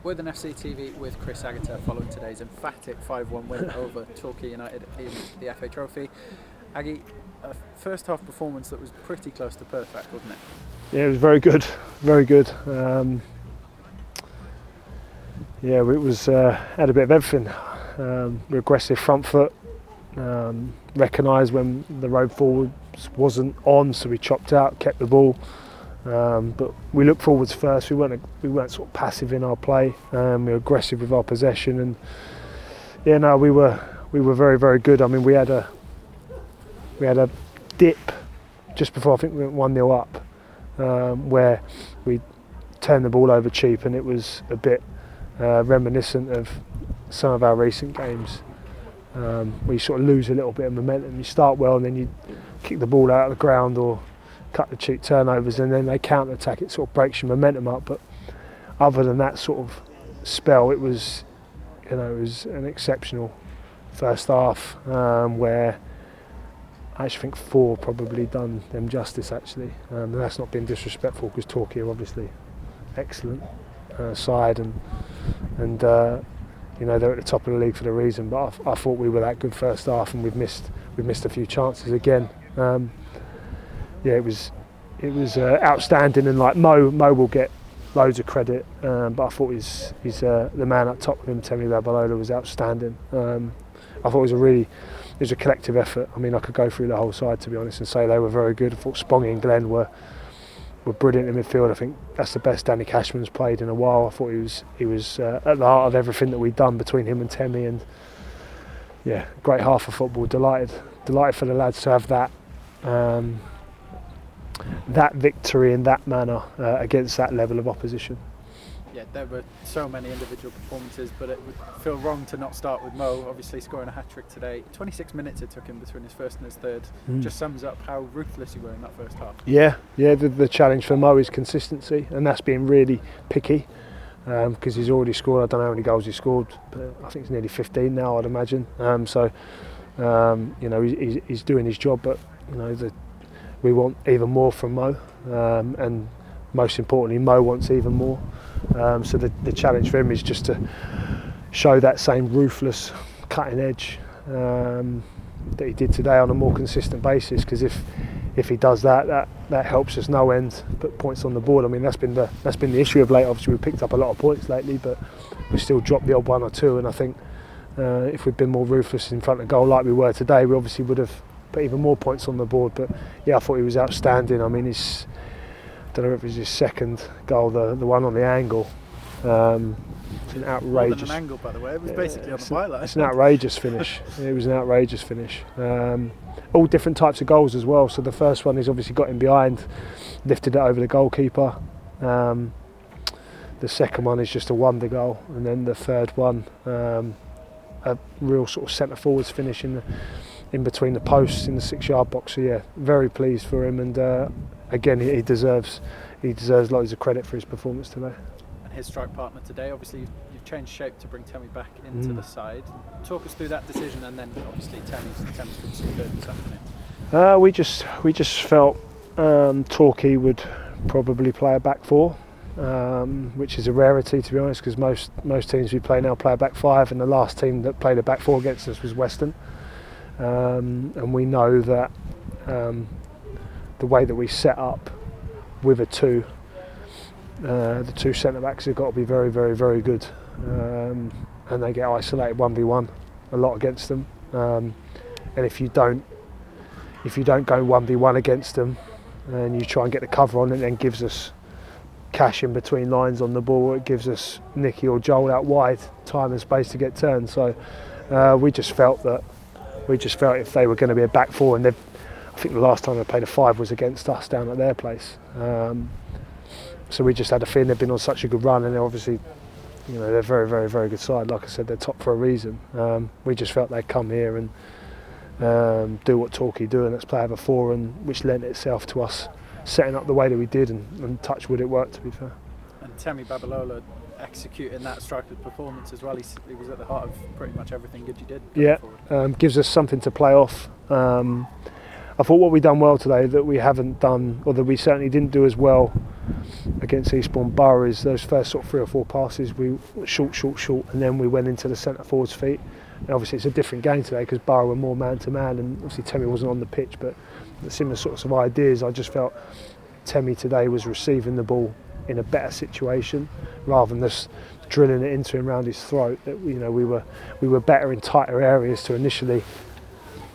With an FC TV with Chris Agutter following today's emphatic 5-1 win over Torquay United in the FA Trophy. Aggie, a first half performance that was pretty close to perfect, wasn't it? Yeah, it was very good, very good. Yeah, it was had a bit of everything. Aggressive front foot, recognised when the road forwards wasn't on, so we chopped out, kept the ball. But we looked forwards first. We weren't sort of passive in our play. We were aggressive with our possession, and yeah, no, we were very, very good. I mean, we had a dip just before I think we went 1-0 up, where we turned the ball over cheap, and it was a bit reminiscent of some of our recent games. Where you sort of lose a little bit of momentum. You start well, and then you kick the ball out of the ground or cut the cheap turnovers, and then they counter-attack. It sort of breaks your momentum up. But other than that sort of spell, it was an exceptional first half, where I actually think 4 probably done them justice, actually. And that's not being disrespectful, because Torquay are obviously excellent side, and they're at the top of the league for the reason. But I thought we were that good first half, and we've missed a few chances again. Yeah, it was outstanding, and like Mo will get loads of credit, but I thought he's the man up top with him, Tammy Abraham, was outstanding. I thought it was a collective effort. I mean, I could go through the whole side, to be honest, and say they were very good. I thought Spongy and Glenn were brilliant in midfield. I think that's the best Danny Cashman's played in a while. I thought he was at the heart of everything that we'd done between him and Tammy, and yeah, great half of football. Delighted for the lads to have that victory in that manner against that level of opposition. Yeah, there were so many individual performances, but it would feel wrong to not start with Mo, obviously scoring a hat-trick today. 26 minutes it took him between his first and his third. Just sums up how ruthless you were in that first half. Yeah, the challenge for Mo is consistency, and that's being really picky, because he's already scored, I don't know how many goals he scored, but I think it's nearly 15 now, I'd imagine. He's doing his job, but we want even more from Mo, and most importantly, Mo wants even more. So the challenge for him is just to show that same ruthless cutting edge that he did today on a more consistent basis. Because if he does that helps us no end, put points on the board. I mean, that's been the issue of late. Obviously, we've picked up a lot of points lately, but we still dropped the odd 1 or 2. And I think if we'd been more ruthless in front of goal like we were today, we obviously would have put even more points on the board. But yeah, I thought he was outstanding. I mean, I don't know if it was his second goal, the one on the angle. It's an outrageous. More than an angle, by the way. It was basically on the byline. It's an outrageous finish. It was an outrageous finish. All different types of goals as well. So the first one is obviously got him behind, lifted it over the goalkeeper. The second one is just a wonder goal, and then the third one, a real sort of centre forwards finish in between the posts in the 6-yard box. So yeah, very pleased for him, and again, he deserves loads of credit for his performance today. And his strike partner today, obviously you've changed shape to bring Tammy back into the side. Talk us through that decision, and then obviously Tammy's been superb this afternoon. We just felt Torquay would probably play a back 4, which is a rarity, to be honest, because most teams we play now play a back 5, and the last team that played a back 4 against us was Western. And we know that the way that we set up with a 2, the 2 centre backs have got to be very, very, very good, and they get isolated 1v1 a lot against them. And if you don't go 1v1 against them, and you try and get the cover on, it then gives us cash in between lines on the ball. It gives us Nicky or Joel out wide time and space to get turned. So we just felt if they were going to be a back 4, and I think the last time they played a 5 was against us down at their place. So we just had a feeling they've been on such a good run, and they're obviously, they're a very, very, very good side. Like I said, they're top for a reason. We just felt they'd come here and do what Torquay do, and let's play over 4, and which lent itself to us setting up the way that we did, and touch wood, it worked, to be fair. And Tammy Abraham executing that striker's performance as well. He was at the heart of pretty much everything good you did. Yeah, gives us something to play off. I thought what we done well today that we haven't done, or that we certainly didn't do as well against Eastbourne Barrows, those first sort of 3 or 4 passes, we short, and then we went into the centre forward's feet. And obviously it's a different game today because Barrow were more man to man, and obviously Tammy wasn't on the pitch, but the similar sorts of ideas. I just felt Tammy today was receiving the ball in a better situation rather than just drilling it into him around his throat. That we were better in tighter areas to initially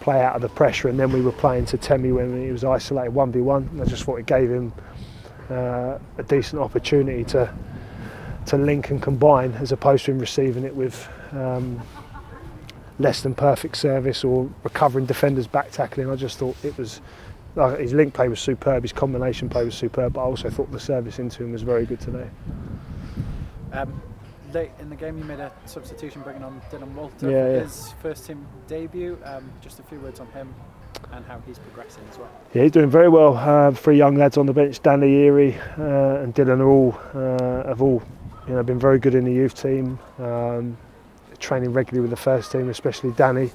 play out of the pressure, and then we were playing to Tammy when he was isolated 1v1. And I just thought it gave him a decent opportunity to link and combine, as opposed to him receiving it with less than perfect service or recovering defenders back tackling. I just thought it was his link play was superb, his combination play was superb, but I also thought the service into him was very good today. Late in the game you made a substitution bringing on Dylan Walter for his first team debut. Just a few words on him and how he's progressing as well. Yeah, he's doing very well. 3 young lads on the bench, Danny, Erie and Dylan have all been very good in the youth team, training regularly with the first team, especially Danny.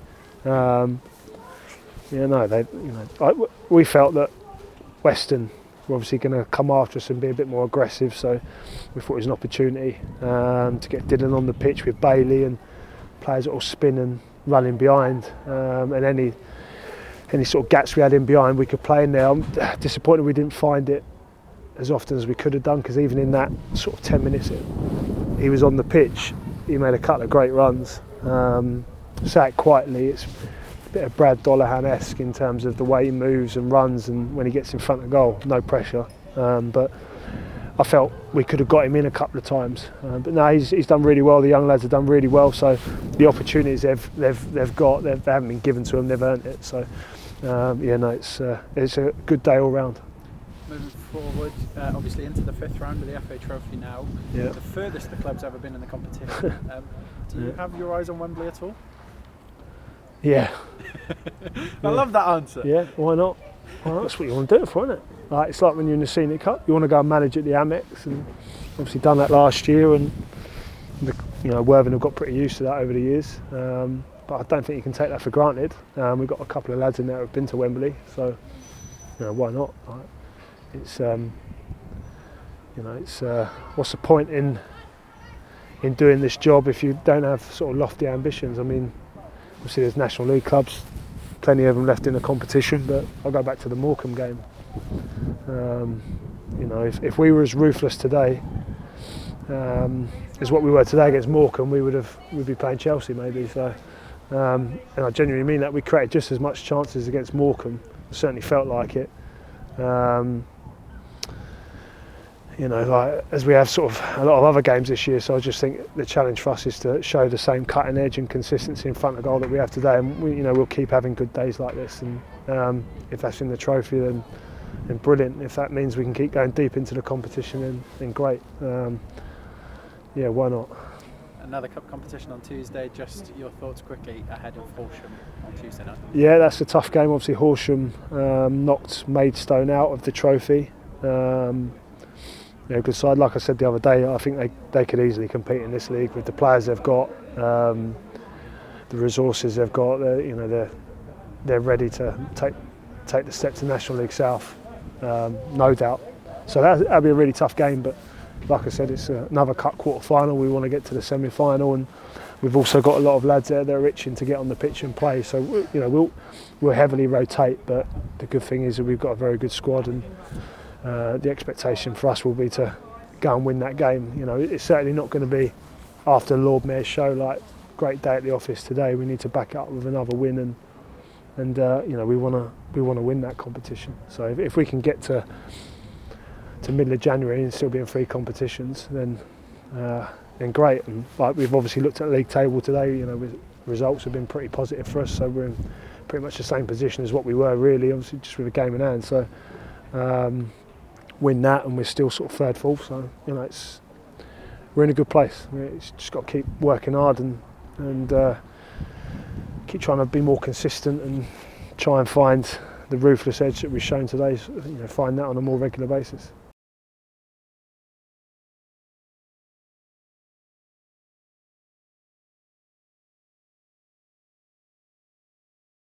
We felt that Western were obviously going to come after us and be a bit more aggressive, so we thought it was an opportunity to get Dylan on the pitch with Bailey and players that will spin and running behind, and any sort of gaps we had in behind we could play in there. I'm disappointed we didn't find it as often as we could have done, because even in that sort of 10 minutes he was on the pitch, he made a couple of great runs. Sat quietly, it's a bit of Brad Dollahan-esque in terms of the way he moves and runs, and when he gets in front of goal, no pressure. But I felt we could have got him in a couple of times. But no, he's done really well. The young lads have done really well. So the opportunities they've got, they haven't been given to them. They've earned it. So it's a good day all round. Moving forward, obviously into the 5th round of the FA Trophy now. Yeah. The furthest the club's ever been in the competition. Do you have your eyes on Wembley at all? Yeah. I love that answer. Yeah, why not? Well, that's what you want to do it for, isn't it? It's like when you're in the Scenic Cup, you want to go and manage at the Amex, and obviously done that last year, and Worthing have got pretty used to that over the years. But I don't think you can take that for granted. We've got a couple of lads in there who've been to Wembley, so why not? It's what's the point in doing this job if you don't have sort of lofty ambitions? I mean, obviously there's National League clubs, plenty of them left in the competition, but I'll go back to the Morecambe game. If we were as ruthless today as what we were today against Morecambe, we'd be playing Chelsea maybe. So, and I genuinely mean that. We created just as much chances against Morecambe. It certainly felt like it. As we have sort of a lot of other games this year, so I just think the challenge for us is to show the same cutting edge and consistency in front of goal that we have today, and we'll keep having good days like this. And if that's in the trophy, then brilliant. If that means we can keep going deep into the competition, then great. Why not? Another cup competition on Tuesday. Just your thoughts quickly ahead of Horsham on Tuesday night. Yeah, that's a tough game. Obviously, Horsham knocked Maidstone out of the trophy. Good side. Like I said the other day, I think they could easily compete in this league with the players they've got, the resources they've got. They're ready to take the step to National League South, no doubt. So that'll be a really tough game. But like I said, it's another cup quarter final. We want to get to the semi-final, and we've also got a lot of lads there that are itching to get on the pitch and play. So we'll heavily rotate. But the good thing is that we've got a very good squad, and the expectation for us will be to go and win that game. It's certainly not going to be after Lord Mayor's show like great day at the office today. We need to back it up with another win, and we want to win that competition. So if we can get to middle of January and still be in 3 competitions, then great. And we've obviously looked at the league table today. Results have been pretty positive for us, so we're in pretty much the same position as what we were, really, obviously just with a game in hand. So win that, and we're still sort of 3rd, 4th. So we're in a good place. It's just got to keep working hard and keep trying to be more consistent and try and find the ruthless edge that we've shown today. Find that on a more regular basis.